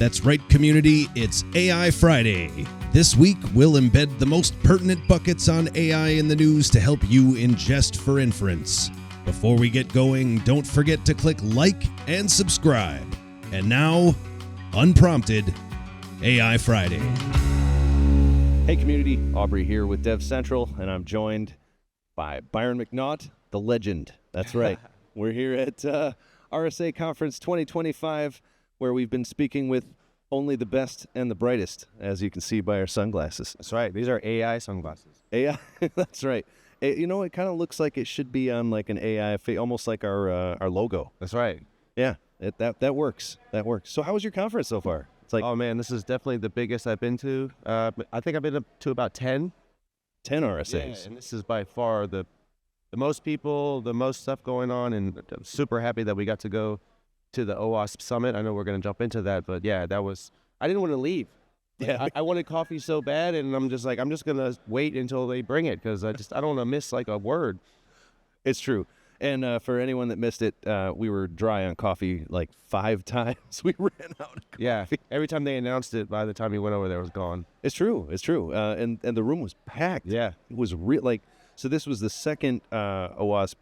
That's right, community, it's AI Friday. This week, we'll embed the most pertinent buckets on AI in the news to help you ingest for inference. Before we get going, don't forget to click like and subscribe. And now, unprompted, AI Friday. Hey community, Aubrey here with DevCentral, and I'm joined by Byron McNaught, the legend. That's right. We're here at RSA Conference 2025, where we've been speaking with only the best and the brightest, as you can see by our sunglasses. That's right. These are AI sunglasses. AI, that's right. You know, it kind of looks like it should be on like an AI, almost like our logo. That's right. Yeah, that works. That works. So how was your conference so far? It's like, oh man, this is definitely the biggest I've been to. I think I've been up to about 10. 10 RSAs. Yeah, and this is by far the most people, the most stuff going on, and I'm super happy that we got to go to the OWASP Summit. I know we're going to jump into that, but yeah, I didn't want to leave. Yeah. I wanted coffee so bad, and I'm just going to wait until they bring it, because I don't want to miss like a word. It's true. And for anyone that missed it, we were dry on coffee like 5 times. We ran out of coffee. Yeah, every time they announced it, by the time you went over there, it was gone. It's true. It's true. And the room was packed. Yeah. It was real. Like, so this was the second OWASP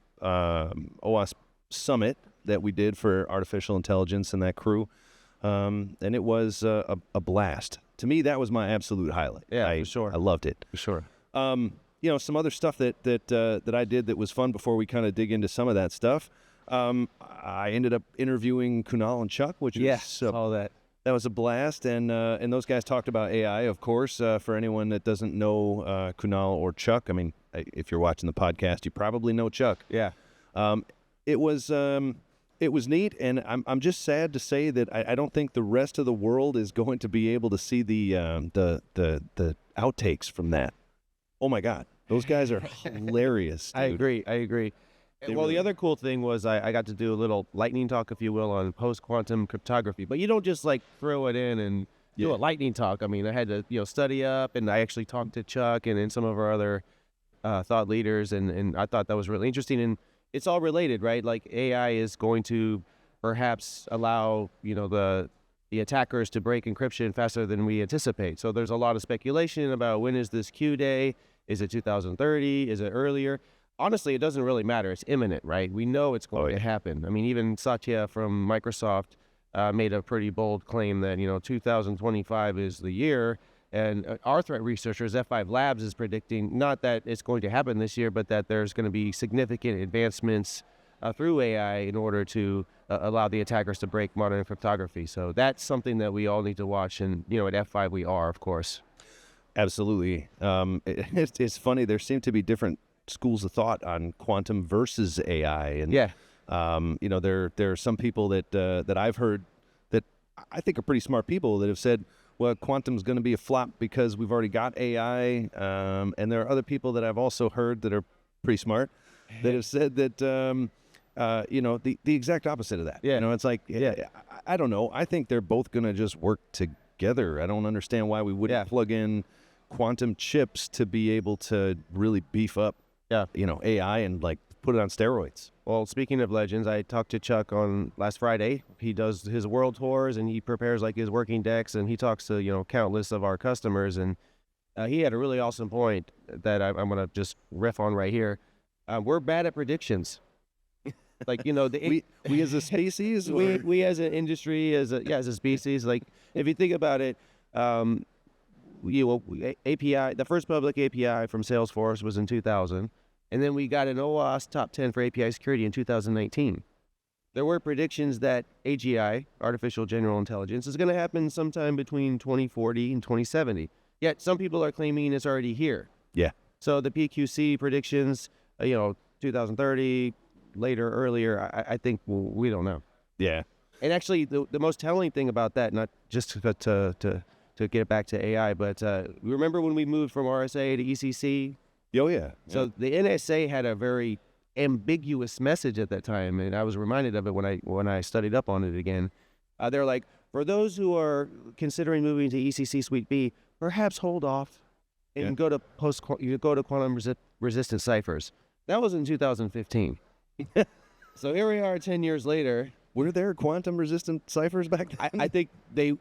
Summit that we did for artificial intelligence and that crew. And it was a blast. To me, that was my absolute highlight. Yeah, for sure. I loved it. For sure. You know, some other stuff that I did that was fun before we kind of dig into some of that stuff. I ended up interviewing Kunal and Chuck, which was all that. That was a blast, and those guys talked about AI, of course. For anyone that doesn't know Kunal or Chuck, I mean, if you're watching the podcast, you probably know Chuck. Yeah. It was neat, and I'm just sad to say that I don't think the rest of the world is going to be able to see the outtakes from that. Oh my God, those guys are hilarious. Dude. I agree. The other cool thing was I got to do a little lightning talk, if you will, on post-quantum cryptography. But you don't just like throw it in and do a lightning talk. I mean, I had to study up, and I actually talked to Chuck and some of our other thought leaders, and I thought that was really interesting. And it's all related, right? Like AI is going to perhaps allow the attackers to break encryption faster than we anticipate. So there's a lot of speculation about when is this Q day? Is it 2030? Is it earlier? Honestly, it doesn't really matter. It's imminent, right? We know it's going to happen. I mean, even Satya from Microsoft made a pretty bold claim that 2025 is the year. And our threat researchers, F5 Labs, is predicting not that it's going to happen this year, but that there's going to be significant advancements through AI in order to allow the attackers to break modern cryptography. So that's something that we all need to watch. And, at F5 we are, of course. Absolutely. It's funny. There seem to be different schools of thought on quantum versus AI. And, there are some people that I've heard that I think are pretty smart people that have said, well, quantum's going to be a flop because we've already got AI. And there are other people that I've also heard that are pretty smart that have said that, the exact opposite of that. Yeah. It's like, I don't know. I think they're both going to just work together. I don't understand why we wouldn't plug in quantum chips to be able to really beef up, AI and like put it on steroids. Well, speaking of legends, I talked to Chuck on last Friday. He does his world tours and he prepares like his working decks, and he talks to, countless of our customers. And he had a really awesome point that I'm going to just riff on right here. We're bad at predictions. Like, we as a species, we as an industry, as a species, like if you think about it, API, the first public API from Salesforce was in 2000. And then we got an OWASP top 10 for API security in 2019. There were predictions that AGI, artificial general intelligence, is going to happen sometime between 2040 and 2070. Yet some people are claiming it's already here. Yeah. So the PQC predictions, 2030, later, earlier, I think we don't know. Yeah. And actually, the most telling thing about that, not just to get back to AI, but remember when we moved from RSA to ECC? Oh, yeah. So the NSA had a very ambiguous message at that time, and I was reminded of it when I studied up on it again. They're like, for those who are considering moving to ECC Suite B, perhaps hold off and go to quantum resistant ciphers. That was in 2015. So here we are 10 years later, Were there quantum-resistant ciphers back then? I think they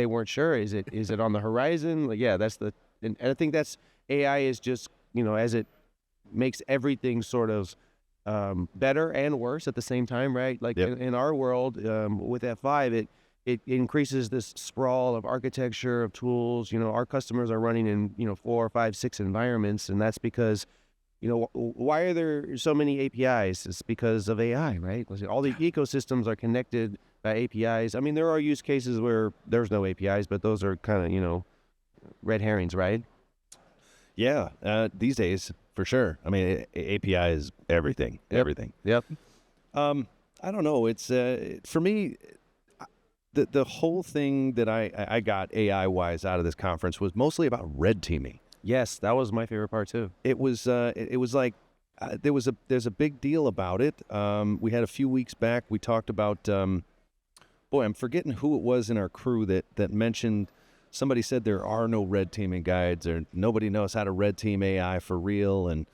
weren't sure. Is it on the horizon? Like, yeah, and I think that's AI is just, as it makes everything sort of better and worse at the same time, right? Like in our world, with F5, it increases this sprawl of architecture, of tools. Our customers are running in, 4, 5, 6 environments, and that's because, why are there so many APIs? It's because of AI, right? All the ecosystems are connected by APIs. I mean, there are use cases where there's no APIs, but those are kind of, red herrings, right? Yeah, these days, for sure. I mean, API is everything, everything. Yep. I don't know. It's, for me, the whole thing that I got AI-wise out of this conference was mostly about red teaming. Yes, that was my favorite part too. It was like there's a big deal about it. We had a few weeks back. We talked about boy, I'm forgetting who it was in our crew that mentioned. Somebody said there are no red teaming guides, or nobody knows how to red team AI for real. And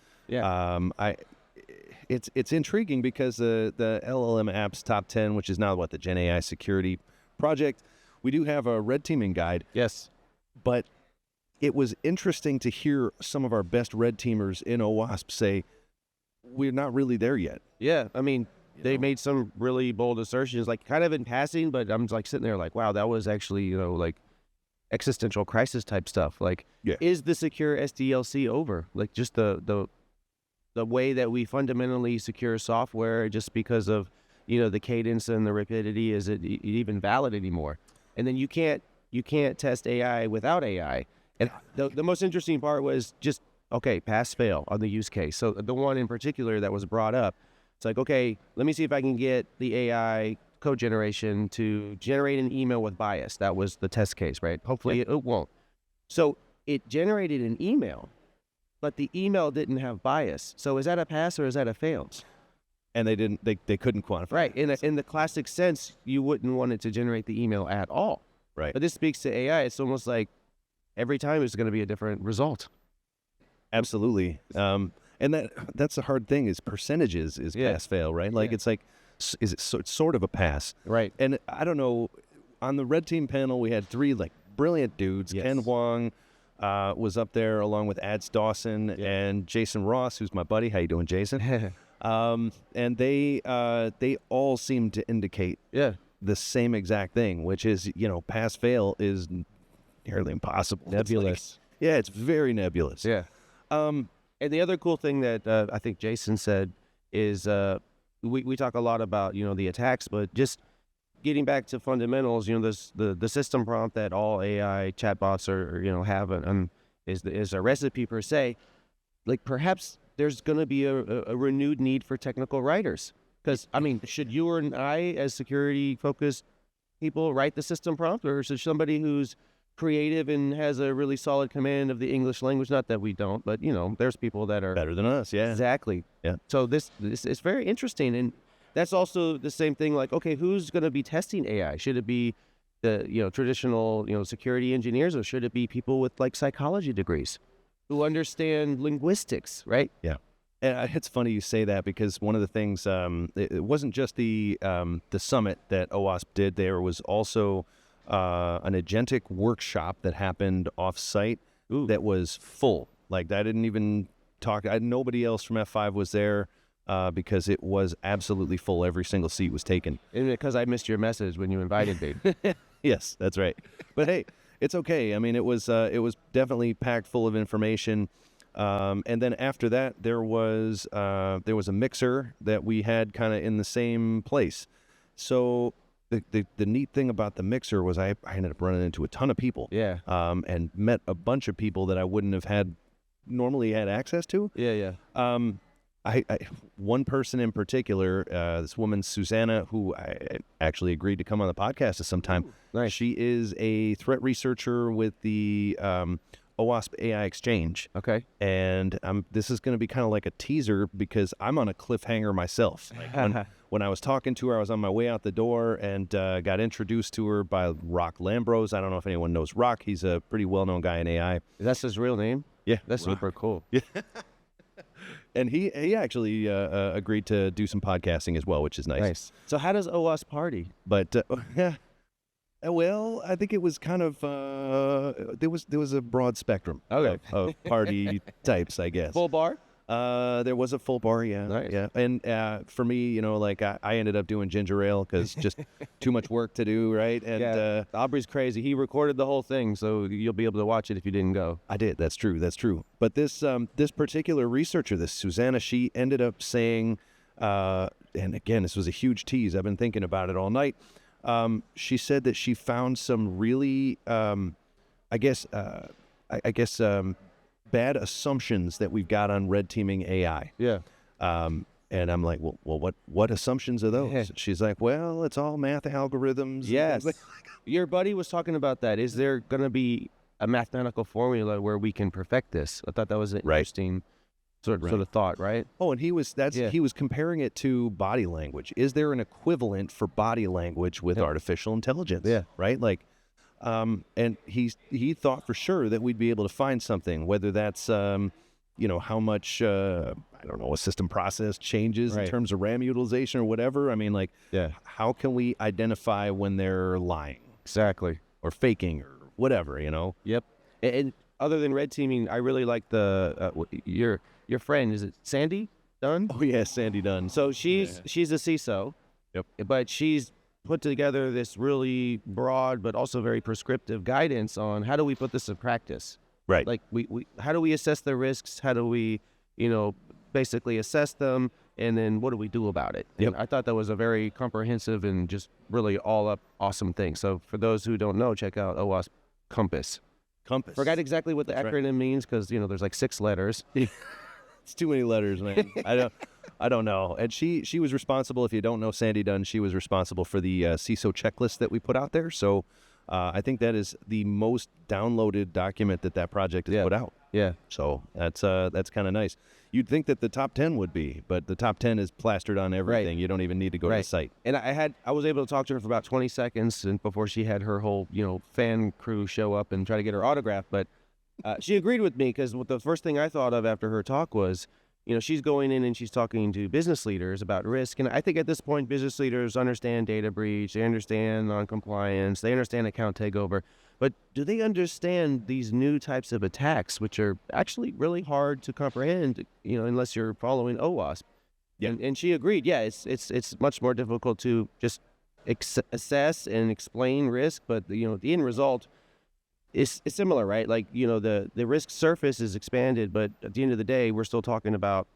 it's intriguing because the LLM Apps Top 10, which is now the Gen AI Security Project, we do have a red teaming guide. Yes, but it was interesting to hear some of our best red teamers in OWASP say, we're not really there yet. Yeah, I mean, they made some really bold assertions, like kind of in passing, but I'm like sitting there like, wow, that was actually, like existential crisis type stuff. Like, is the secure SDLC over? Like, just the way that we fundamentally secure software, just because of, the cadence and the rapidity, is it even valid anymore? And then you can't test AI without AI. And the most interesting part was just, okay, pass fail on the use case. So the one in particular that was brought up, it's like, okay, let me see if I can get the AI code generation to generate an email with bias. That was the test case, right? Hopefully it won't. So it generated an email, but the email didn't have bias. So is that a pass or is that a fail? And they couldn't quantify. Right. In the classic sense, you wouldn't want it to generate the email at all. Right. But this speaks to AI. It's almost like every time it's going to be a different result. Absolutely. And that's the hard thing is percentages is pass fail, right? Like it's like, it's sort of a pass. Right. And I don't know, on the red team panel, we had 3 like brilliant dudes. Yes. Ken Wong was up there along with Ads Dawson and Jason Ross, who's my buddy. How you doing, Jason? And they all seem to indicate the same exact thing, which is, pass fail is nearly impossible. Nebulous. It's very nebulous. Yeah. And the other cool thing that I think Jason said is we talk a lot about, the attacks, but just getting back to fundamentals, the system prompt that all AI chatbots have is a recipe per se. Like, perhaps there's going to be a renewed need for technical writers. Because, I mean, should you or I, as security-focused people, write the system prompt? Or should somebody who's creative and has a really solid command of the English language? Not that we don't, but, there's people that are... better than us, yeah. Exactly. Yeah. So this is very interesting. And that's also the same thing, like, okay, who's going to be testing AI? Should it be the, traditional, security engineers, or should it be people with, like, psychology degrees who understand linguistics, right? Yeah. And it's funny you say that, because one of the things, it wasn't just the summit that OWASP did. There was also an agentic workshop that happened off-site that was full. Like, I didn't even talk. Nobody else from F5 was there because it was absolutely full. Every single seat was taken. And because I missed your message when you invited me. Yes, that's right. But hey, it's okay. I mean, it was definitely packed full of information. And then after that, there was a mixer that we had kind of in the same place. So the neat thing about the mixer was I ended up running into a ton of people. Yeah. And met a bunch of people that I wouldn't have normally had access to. Yeah. I one person in particular, this woman Susanna, who I actually agreed to come on the podcast at some time. Ooh, nice. She is a threat researcher with the OWASP AI Exchange. Okay. And this is going to be kind of like a teaser, because I'm on a cliffhanger myself. Like when I was talking to her, I was on my way out the door and got introduced to her by Rock Lambros. I don't know if anyone knows Rock. He's a pretty well-known guy in AI. That's his real name? Yeah. That's Rock. super cool. Yeah. And he actually agreed to do some podcasting as well, which is nice. So how does OWASP party? But well, I think it was kind of there was a broad spectrum of party types, I guess. Full bar? There was a full bar, yeah. Nice. Yeah. And for me, like I ended up doing ginger ale because just too much work to do, right? And Aubrey's crazy. He recorded the whole thing, so you'll be able to watch it if you didn't go. I did. That's true. But this particular researcher, this Susanna, she ended up saying, and again, this was a huge tease. I've been thinking about it all night. She said that she found some really, I guess, bad assumptions that we've got on red teaming AI. Yeah. And I'm like, well, what assumptions are those? Yeah. She's like, well, it's all math algorithms. Yes. Your buddy was talking about that. Is there going to be a mathematical formula where we can perfect this? I thought that was an interesting sort of thought, right? Oh, and he was comparing it to body language. Is there an equivalent for body language with artificial intelligence? Yeah. Right? Like, and he thought for sure that we'd be able to find something, whether that's how much I don't know, a system process changes in terms of RAM utilization or whatever. I mean, like, how can we identify when they're lying? Exactly. Or faking or whatever, Yep. And other than red teaming, I really like the your friend, is it Sandy Dunn? Oh yeah, Sandy Dunn. So she's a CISO. Yep. But she's put together this really broad but also very prescriptive guidance on how do we put this in practice. Right. Like we how do we assess the risks? How do we, basically assess them, and then what do we do about it? Yep. And I thought that was a very comprehensive and just really all up awesome thing. So for those who don't know, check out OWASP Compass. Forgot exactly what the acronym means because there's like 6 letters. It's too many letters, man. I don't know. And she was responsible. If you don't know Sandy Dunn, she was responsible for the CISO checklist that we put out there. So I think that is the most downloaded document that project has put out. Yeah. So that's kind of nice. You'd think that the top 10 would be, but the top 10 is plastered on everything. Right. You don't even need to go to the site. And I was able to talk to her for about 20 seconds and before she had her whole, fan crew show up and try to get her autograph. But she agreed with me because the first thing I thought of after her talk was, she's going in and she's talking to business leaders about risk. And I think at this point, business leaders understand data breach, they understand non-compliance, they understand account takeover. But do they understand these new types of attacks, which are actually really hard to comprehend, unless you're following OWASP? Yeah. And she agreed. Yeah, it's much more difficult to just assess and explain risk, but the end result is similar, right? Like the risk surface is expanded, but at the end of the day, we're still talking about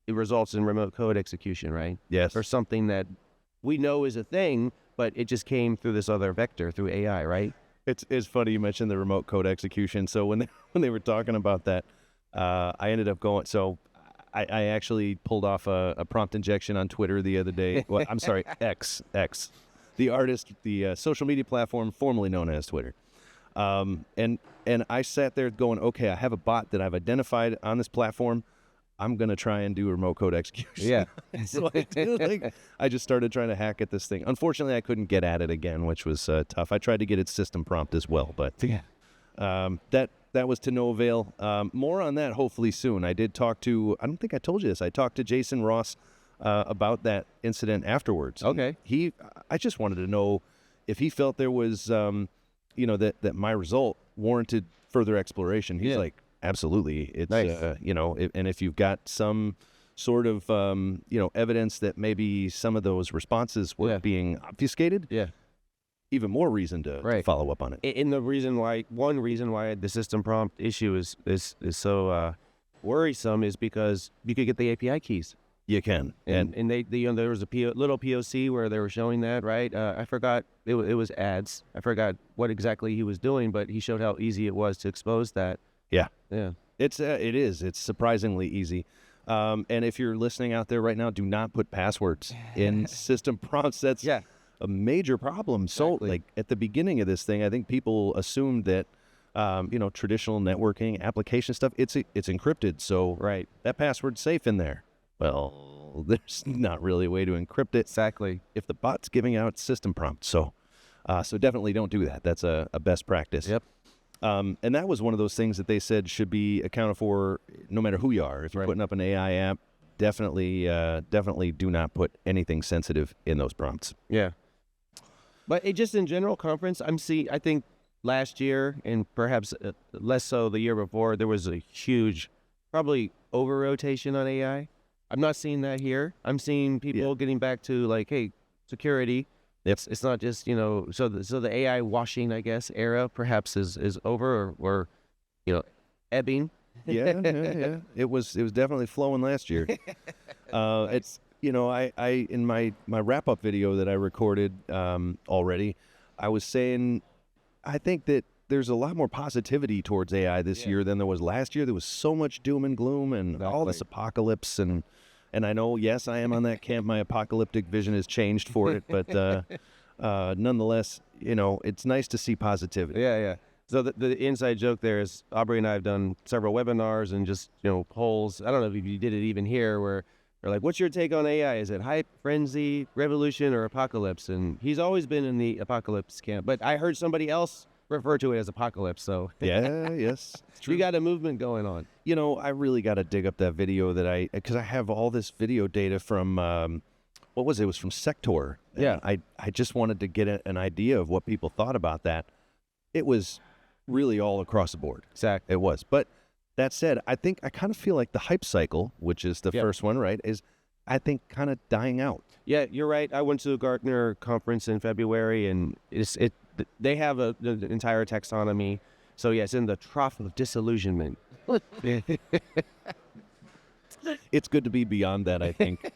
it results in remote code execution, right? Yes. Or something that we know is a thing, but it just came through this other vector through AI, right? It's funny you mentioned the remote code execution. So when they were talking about that, I ended up going. So I actually pulled off a prompt injection on Twitter the other day. Well, I'm sorry, X, the social media platform formerly known as Twitter. And I sat there going, okay, I have a bot that I've identified on this platform. I'm going to try and do remote code execution. Yeah. So I just started trying to hack at this thing. Unfortunately, I couldn't get at it again, which was tough. I tried to get its system prompt as well, but that was to no avail. More on that hopefully soon. I did talk to, I don't think I told you this, I talked to Jason Ross about that incident afterwards. Okay. I just wanted to know if he felt there was, that my result warranted further exploration. He's like, absolutely. It's, nice. And if you've got some sort of, evidence that maybe some of those responses were being obfuscated, even more reason to follow up on it. And one reason why the system prompt issue is so worrisome is because you could get the API keys. You can. And they there was a little POC where they were showing that, right? I forgot, it was ads. I forgot what exactly he was doing, but he showed how easy it was to expose that. Yeah. Yeah. It is. It's surprisingly easy. And if you're listening out there right now, do not put passwords in system prompts. That's a major problem. Exactly. So, like, at the beginning of this thing, I think people assumed that, traditional networking application stuff, it's encrypted. So that password's safe in there. Well, there's not really a way to encrypt it. Exactly. If the bot's giving out system prompts. So definitely don't do that. That's a best practice. Yep. And that was one of those things that they said should be accounted for no matter who you are. If you're putting up an AI app, definitely do not put anything sensitive in those prompts. Yeah. But just in general, conference, I think last year and perhaps less so the year before, there was a huge, probably over-rotation on AI. I'm not seeing that here. I'm seeing people getting back to like, hey, security. It's not just, so the AI washing, I guess, era perhaps is over or ebbing. Yeah. It was definitely flowing last year. It's I in my wrap-up video that I recorded already, I was saying I think that there's a lot more positivity towards AI this year than there was last year. There was so much doom and gloom and all this apocalypse, and I know, yes, I am on that camp. My apocalyptic vision has changed for it, but nonetheless, it's nice to see positivity. Yeah. So the inside joke there is Aubrey and I have done several webinars and just polls. I don't know if you did it even here where they're like, what's your take on AI? Is it hype, frenzy, revolution, or apocalypse? And he's always been in the apocalypse camp, but I heard somebody else refer to it as apocalypse. So yes, it's true. You got a movement going on. I really got to dig up that video because I have all this video data from what was it? It was from Sector. Yeah, I just wanted to get an idea of what people thought about that. It was really all across the board. Exactly, it was. But that said, I kind of feel like the hype cycle, which is the first one, right, is I think kind of dying out. Yeah, you're right. I went to the Gartner conference in February, and they have the entire taxonomy. So yeah, it's in the trough of disillusionment. It's good to be beyond that, I think.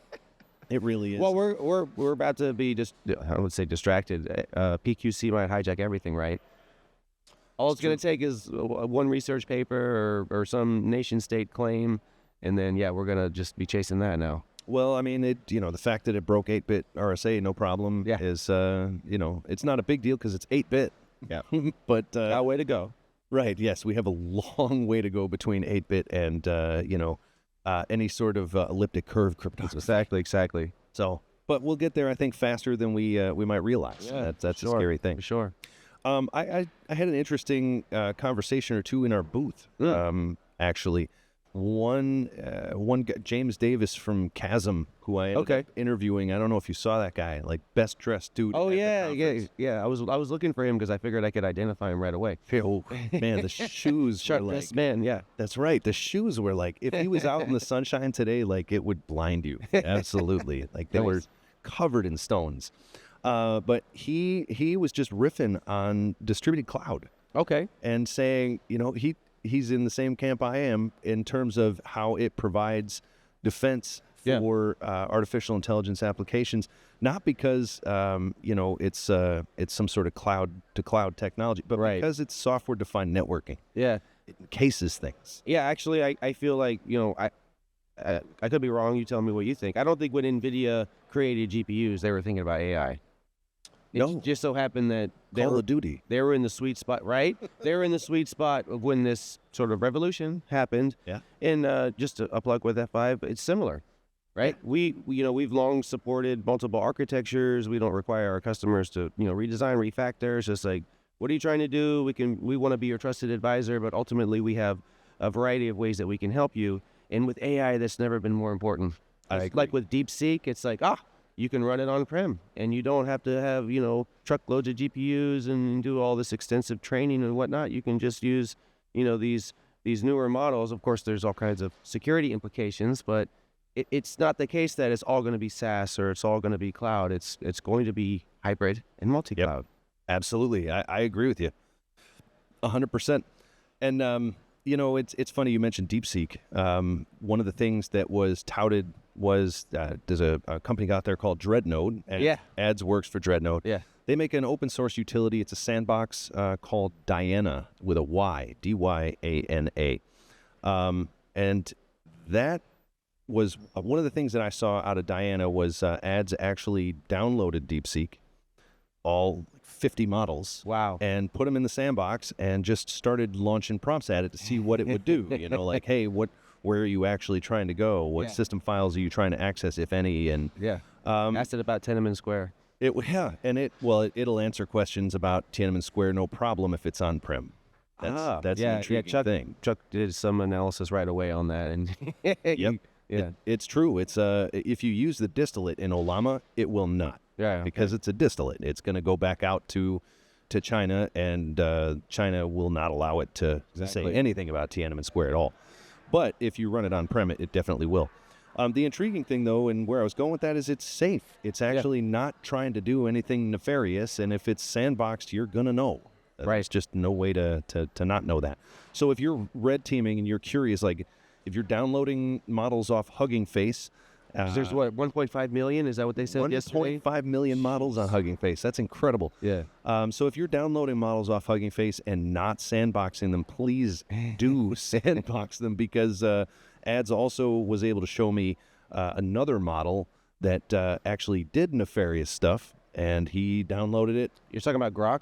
It really is. Well, we're about to be I would say distracted. PQC might hijack everything, right? All it's going to take is one research paper or some nation-state claim, and then we're going to just be chasing that now. Well, I mean, the fact that it broke 8-bit RSA, no problem, is, it's not a big deal because it's 8-bit. Yeah. But way to go. Right. Yes, we have a long way to go between 8-bit and any sort of elliptic curve cryptography. Exactly. So, but we'll get there, I think, faster than we might realize. Yeah, that's a scary thing. For sure. I had an interesting conversation or two in our booth. Actually, one guy, James Davis from Chasm, who I ended up interviewing. I don't know if you saw that guy, like best dressed dude. Oh yeah. I was looking for him because I figured I could identify him right away. Oh man, the shoes were like, best man. Yeah, that's right. The shoes were like, if he was out in the sunshine today, like it would blind you. Absolutely, like they were covered in stones. But he was just riffing on distributed cloud. Okay. And saying, he's in the same camp I am in terms of how it provides defense for artificial intelligence applications, not because it's some sort of cloud to cloud technology, but because it's software defined networking. Yeah. It encases things. Yeah, actually I feel like, I could be wrong. You tell me what you think. I don't think when NVIDIA created GPUs, they were thinking about AI. It just so happened that Call of Duty. They were in the sweet spot, right? They were in the sweet spot of when this sort of revolution happened. Yeah. And just a plug with F5, it's similar, right? Yeah. We've long supported multiple architectures. We don't require our customers to, redesign, refactor. It's just like, what are you trying to do? We want to be your trusted advisor, but ultimately we have a variety of ways that we can help you. And with AI, that's never been more important. Like with DeepSeek, it's like, you can run it on-prem, and you don't have to have, truckloads of GPUs and do all this extensive training and whatnot. You can just use, these newer models. Of course, there's all kinds of security implications, but it's not the case that it's all going to be SaaS or it's all going to be cloud. It's going to be hybrid and multi-cloud. Yep. Absolutely. I agree with you 100%. And, it's funny you mentioned DeepSeek. One of the things that was touted was there's a company out there called Dreadnought. And Ads works for Dreadnought. Yeah. They make an open source utility. It's a sandbox called Diana with a Y, Dyana. And that was one of the things that I saw out of Diana was Ads actually downloaded DeepSeek, all 50 models. Wow. And put them in the sandbox and just started launching prompts at it to see what it would do. Like, hey, where are you actually trying to go? What system files are you trying to access, if any? And asked it about Tiananmen Square. It'll answer questions about Tiananmen Square, no problem if it's on-prem. That's an intriguing thing. Chuck did some analysis right away on that, and it's true. It's if you use the distillate in Olama, it will not. Because it's a distillate. It's going to go back out to China, and China will not allow it to say anything about Tiananmen Square at all. But if you run it on-prem, it definitely will. The intriguing thing, though, and where I was going with that is it's safe. It's actually not trying to do anything nefarious, and if it's sandboxed, you're going to know. There's just no way to not know that. So if you're red teaming and you're curious, like if you're downloading models off Hugging Face, there's what, 1.5 million? Is that what they said yesterday? 1.5 million models on Hugging Face. That's incredible. Yeah. So if you're downloading models off Hugging Face and not sandboxing them, please do sandbox them, because Ads also was able to show me another model that actually did nefarious stuff, and he downloaded it. You're talking about Grok?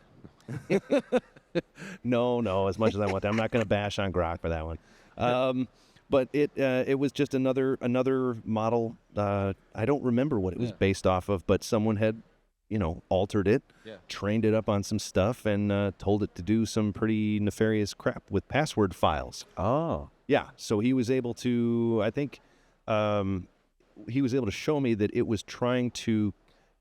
No, as much as I want to. I'm not going to bash on Grok for that one. But it was just another model. I don't remember what it was based off of, but someone had, altered it, trained it up on some stuff, and told it to do some pretty nefarious crap with password files. Oh. Yeah, so he was able to, I think, he was able to show me that it was trying to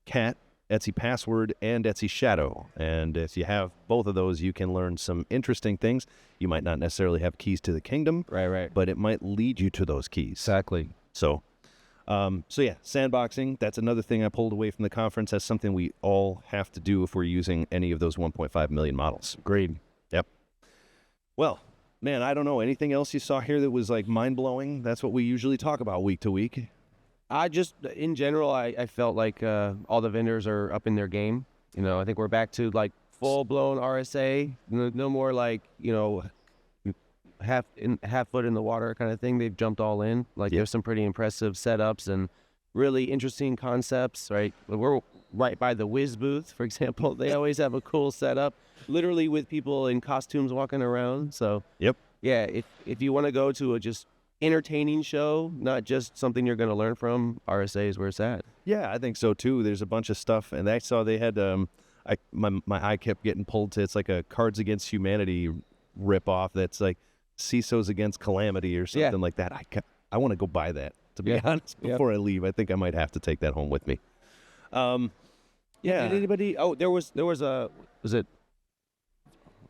cat Etsy Password and Etsy Shadow. And if you have both of those, you can learn some interesting things. You might not necessarily have keys to the kingdom, right, but it might lead you to those keys. Exactly. So yeah, sandboxing, that's another thing I pulled away from the conference. That's something we all have to do if we're using any of those 1.5 million models. Agreed. Yep. Well, man, I don't know. Anything else you saw here that was like mind-blowing? That's what we usually talk about week to week. In general, I felt like all the vendors are up in their game. I think we're back to like full-blown RSA. No more like, half foot in the water kind of thing. They've jumped all in. Like there's some pretty impressive setups and really interesting concepts, right? We're right by the Wiz booth, for example. They always have a cool setup, literally with people in costumes walking around. So yeah, if you want to go to a just entertaining show, not just something you're going to learn from, RSA is where it's at. Yeah, I think so too. There's a bunch of stuff, and I saw they had my eye kept getting pulled to, it's like a Cards Against Humanity ripoff that's like CISOs Against Calamity or something like that. I want to go buy that, to be honest, before I leave. I think I might have to take that home with me. Did anybody? Oh, there was a. Was it?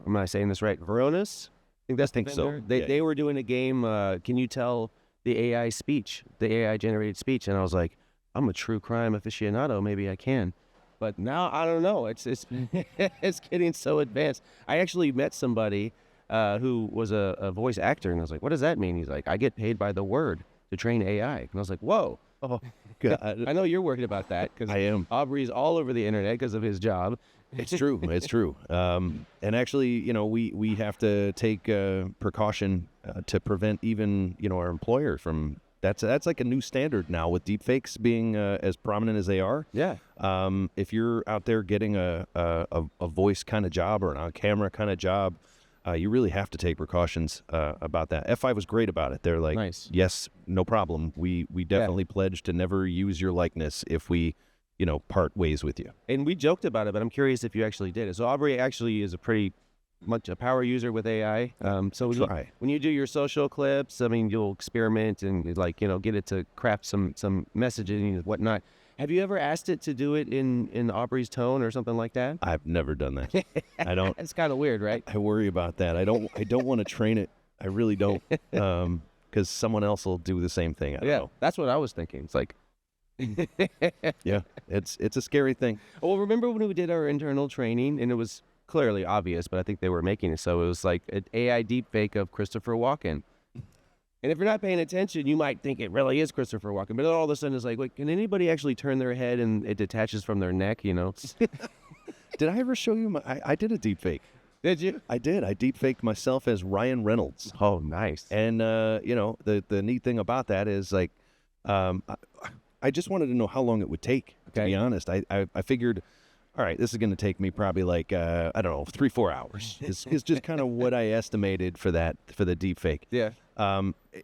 Am I saying this right? Veronis? I think so. They were doing a game. Can you tell the AI speech, the AI generated speech? And I was like, I'm a true crime aficionado. Maybe I can. But now I don't know. It's it's getting so advanced. I actually met somebody who was a voice actor, and I was like, what does that mean? He's like, I get paid by the word to train AI. And I was like, whoa. Oh, God. I know you're worried about that, because I am. Aubrey's all over the internet because of his job. It's true. It's true. And actually, we have to take precaution to prevent even, our employer from. That's like a new standard now with deepfakes being as prominent as they are. Yeah. If you're out there getting a voice kind of job or an on-camera kind of job, you really have to take precautions about that. F5 was great about it. They're like, nice. Yes, no problem. We definitely pledge to never use your likeness if we, part ways with you. And we joked about it, but I'm curious if you actually did it. So Aubrey actually is a pretty much a power user with AI. So when you do your social clips, you'll experiment and get it to craft some messaging and whatnot. Have you ever asked it to do it in Aubrey's tone or something like that? I've never done that. I don't. It's kind of weird, right? I worry about that. I don't want to train it. I really don't. Because someone else will do the same thing. I don't know. That's what I was thinking. It's like. Yeah, it's a scary thing. Well, remember when we did our internal training, and it was clearly obvious, but I think they were making it so. It was like an AI deepfake of Christopher Walken. And if you're not paying attention, you might think it really is Christopher Walken. But all of a sudden, it's like, wait, can anybody actually turn their head and it detaches from their neck, Did I ever show you I did a deepfake. Did you? I did. I deepfaked myself as Ryan Reynolds. Oh, nice. And, the neat thing about that is, like, I just wanted to know how long it would take, to be honest. I figured, all right, this is going to take me probably like, 3-4 hours. Is just kind of what I estimated for the deepfake. Yeah.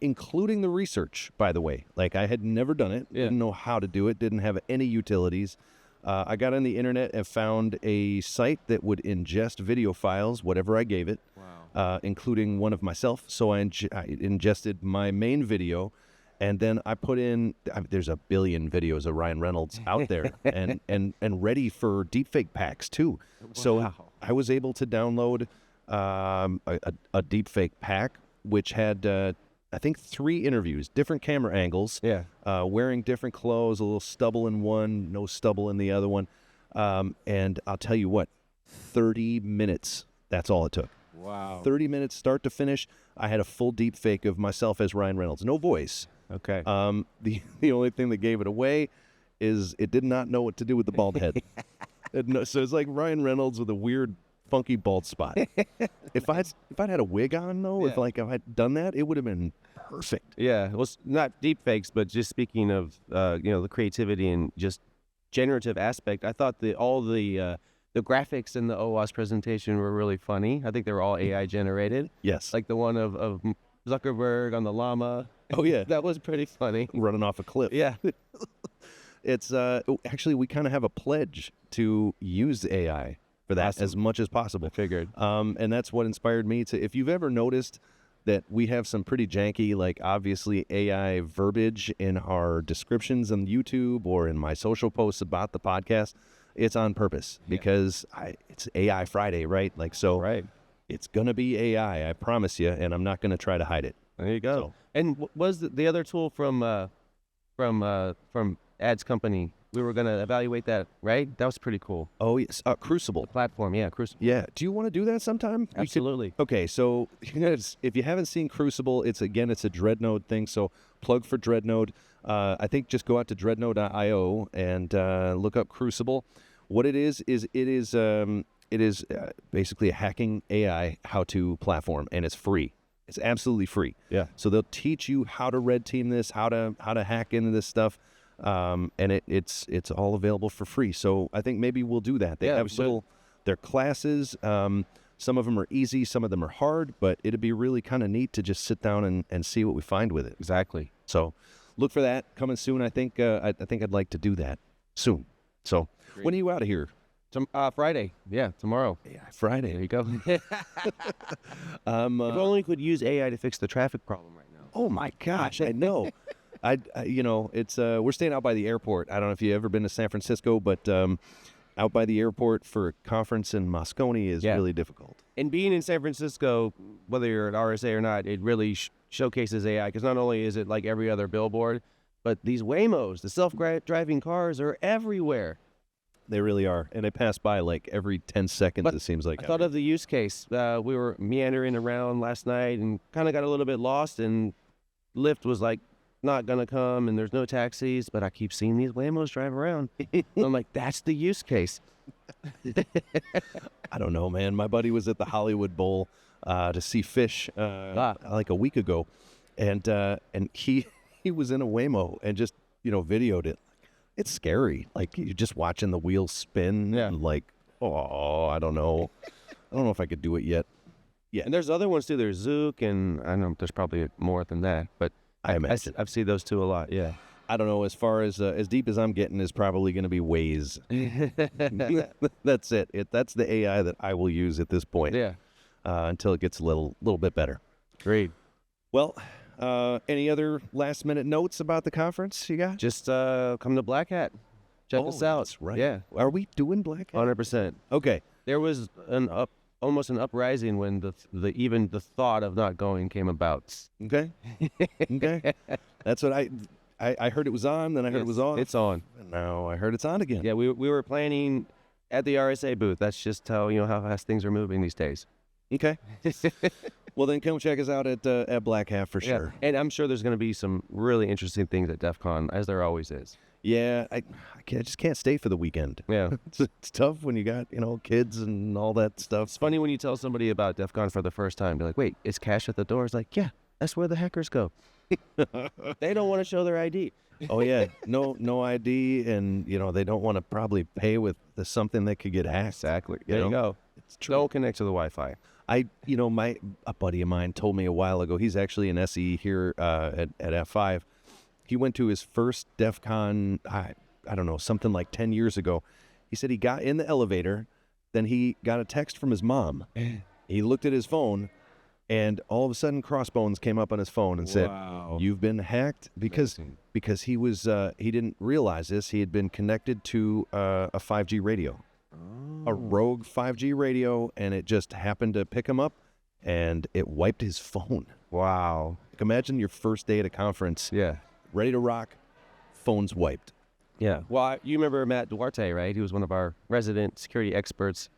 Including the research, by the way. Like, I had never done it, didn't know how to do it, didn't have any utilities. I got on the internet and found a site that would ingest video files, whatever I gave it, including one of myself. So I ingested my main video, and then I put in, there's a billion videos of Ryan Reynolds out there and ready for deepfake packs too. Wow. So I was able to download a deepfake pack, which had, I think, 3 interviews, different camera angles, wearing different clothes, a little stubble in one, no stubble in the other one. And I'll tell you what, 30 minutes, that's all it took. Wow. 30 minutes start to finish. I had a full deep fake of myself as Ryan Reynolds. No voice. Okay. The only thing that gave it away is it did not know what to do with the bald head. So it's like Ryan Reynolds with a weird, funky bald spot. If I'd had a wig on, though, if I'd done that, it would have been perfect. Yeah. Well, not deep fakes, but just speaking of, the creativity and just generative aspect, I thought all the graphics in the OWASP presentation were really funny. I think they were all AI generated. Yes. Like the one of Zuckerberg on the llama. Oh, yeah. That was pretty funny. Running off a cliff. Yeah. It's actually, we kind of have a pledge to use AI for that as much as possible. I figured. And that's what inspired me to, if you've ever noticed that we have some pretty janky, like obviously AI verbiage in our descriptions on YouTube or in my social posts about the podcast, it's on purpose because it's AI Friday, right? Like, so right. It's going to be AI, I promise you, and I'm not going to try to hide it. There you go. So, and was the other tool from Ads Company? We were going to evaluate that, right? That was pretty cool. Oh, yes. Crucible. The platform, yeah, Crucible. Yeah. Do you want to do that sometime? Absolutely. Okay, so if you haven't seen Crucible, it's a Dreadnode thing. So plug for Dreadnode. I think just go out to dreadnode.io and look up Crucible. What it is basically a hacking AI how-to platform, and it's free. It's absolutely free. Yeah. So they'll teach you how to red team this, how to hack into this stuff. And it's all available for free. So I think maybe we'll do that. They have their classes. Some of them are easy, some of them are hard, but it'd be really kind of neat to just sit down and see what we find with it. Exactly. So look for that coming soon. I think I'd like to do that soon. So Great. When are you out of here? Friday. Yeah, tomorrow. Yeah, Friday. There you go. If only we could use AI to fix the traffic problem right now. Oh my gosh, I know. It's we're staying out by the airport. I don't know if you've ever been to San Francisco, but out by the airport for a conference in Moscone is really difficult. And being in San Francisco, whether you're at RSA or not, it really showcases AI, because not only is it like every other billboard, but these Waymos, the self-driving cars, are everywhere. They really are, and they pass by like every 10 seconds, it seems like. I thought of the use case. We were meandering around last night and kind of got a little bit lost, and Lyft was like not going to come, and there's no taxis, but I keep seeing these Waymos drive around. I'm like, that's the use case. I don't know, man. My buddy was at the Hollywood Bowl to see Fish like a week ago, and he was in a Waymo and just videoed it. It's scary. Like, you're just watching the wheels spin. Yeah. And like, I don't know. I don't know if I could do it yet. Yeah. And there's other ones too. There's Zook, and I know there's probably more than that, but I've seen those two a lot. Yeah. I don't know. As far as deep as I'm getting is probably going to be Waze. That's it. That's the AI that I will use at this point. Yeah. Until it gets a little bit better. Great. Well, any other last minute notes about the conference you got? Just come to Black Hat. Check us out. That's right. Yeah. Are we doing Black Hat? 100%. Okay. There was almost an uprising when even the thought of not going came about. Okay. Okay. That's what I heard it was on, then I heard it was off. It's on. And now I heard it's on again. Yeah, we were planning at the RSA booth. That's just how fast things are moving these days. Okay. Well, then come check us out at Black Hat for sure. And I'm sure there's going to be some really interesting things at DEF CON, as there always is. Yeah, I just can't stay for the weekend. Yeah. It's tough when you got, kids and all that stuff. It's funny when you tell somebody about DEF CON for the first time. They're like, wait, is cash at the door? It's like, yeah, that's where the hackers go. They don't want to show their ID. Oh, yeah. No ID, and, they don't want to probably pay with something that could get hacked. Exactly. There you go. It's true. Don't connect to the Wi-Fi. A buddy of mine told me a while ago, he's actually an SE here at F5. He went to his first DEF CON, I don't know, something like 10 years ago. He said he got in the elevator, then he got a text from his mom. He looked at his phone, and all of a sudden Crossbones came up on his phone and said, "You've been hacked," because he was he didn't realize this. He had been connected to a 5G radio, a rogue 5G radio, and it just happened to pick him up, and it wiped his phone. Wow. Imagine your first day at a conference. Yeah. Ready to rock, phone's wiped. Yeah. Well, you remember Matt Duarte, right? He was one of our resident security experts.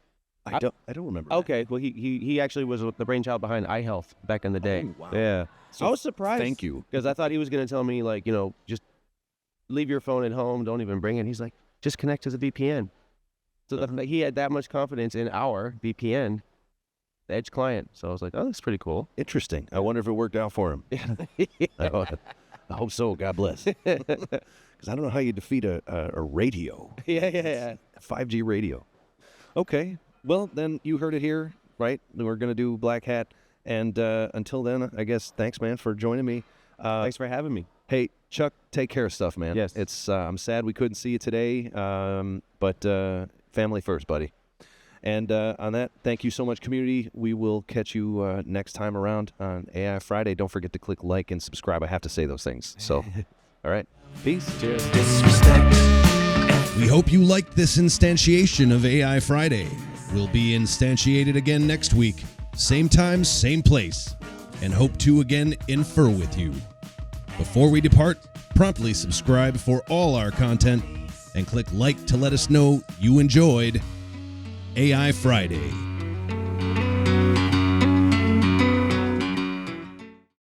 I don't remember. Okay. Well, he actually was the brainchild behind iHealth back in the day. Oh, wow. Yeah. So I was surprised. Thank you. Because I thought he was going to tell me, like, just leave your phone at home. Don't even bring it. He's like, just connect to the VPN. So he had that much confidence in our VPN, the Edge client. So I was like, oh, that's pretty cool. Interesting. I wonder if it worked out for him. I hope so. God bless. Because I don't know how you defeat a radio. Yeah. A 5G radio. Okay. Well, then you heard it here, right? We're going to do Black Hat. And until then, I guess, thanks, man, for joining me. Thanks for having me. Hey, Chuck, take care of stuff, man. Yes. It's I'm sad we couldn't see you today, but family first, buddy. And on that, thank you so much, community. We will catch you next time around on AI Friday. Don't forget to click like and subscribe. I have to say those things. So, all right. Peace. Cheers. We hope you liked this instantiation of AI Friday. We'll be instantiated again next week. Same time, same place. And hope to again infer with you. Before we depart, promptly subscribe for all our content and click like to let us know you enjoyed AI Friday.